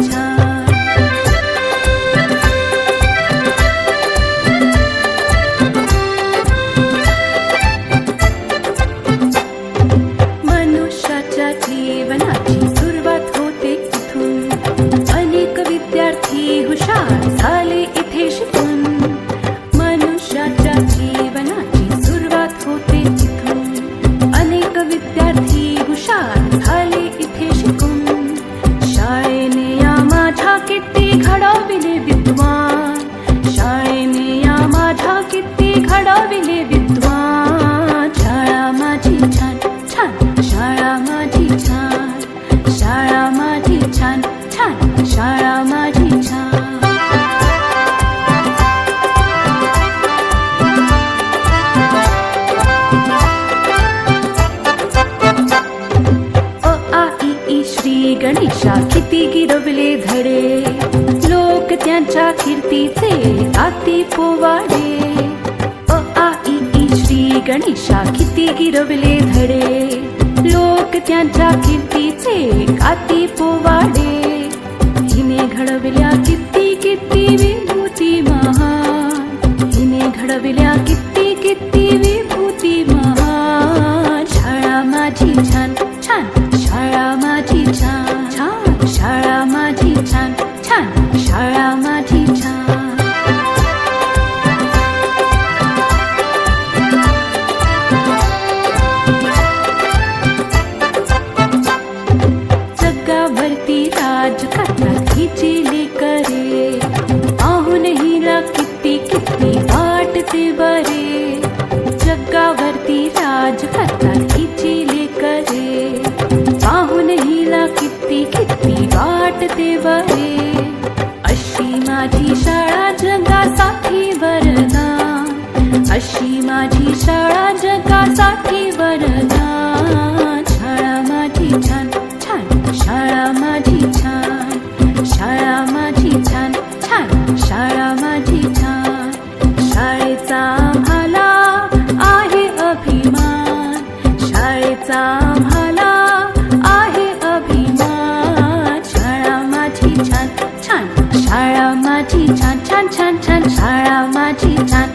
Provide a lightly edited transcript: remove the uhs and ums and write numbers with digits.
छान. मनुष्याच्या जीवनाची सुरुवात होते इथून. अनेक विद्यार्थी हुशार झाले इथे शिकून. मनुष्याच्या जीवनाची सुरुवात होते इथून. अनेक विद्यार्थी हुशार झाले इथे शिकून. शाळेने या माझ्या किती घडविले विद्वान. शाळेने या माझ्या किती घडविले विद्वान. शाळा माझी छान छान, शाळा माझी छान. शाळा माझी छान छान, शाळा माझी छान. अ आ इ ई श्री गणेशा किती गिरवले धडे. लोक त्यांच्या कीर्तीचे गाती पोवाडे. अ आ इ ई श्री गणेशा किती गिरवले धडे. लोक त्यांच्या कीर्तीचे गाती पोवाडे. हिने घडविल्या किती किती विभूती महान. हिने घडविल्या किती किती विभूती महान. शाळा माझी छान छान, शाळा माझी छान छान. शाळा माझी छान छान, शाळा माझी छान. जगावरती राज करतात हिची लेकरे. पाहून हिला किती किती वाटते बरे. जगावरती राज करतात हिची लेकरे. पाहून हिला किती किती वाटते बरे. अशी माझी शाळा जगासाठी वरदान. अशी माझी शाळा जगासाठी वरदान. शाळा माझी छान छान, शाळा माझी छान. शाळा माझी छान छान, शाळा माझी छान. शाळेचा आम्हाला आहे अभिमान. शाळेचा आम्हाला आहे अभिमान. शाळा माझी छान छान, शाळा माझी छान छान छान छान. शाळा माझी छान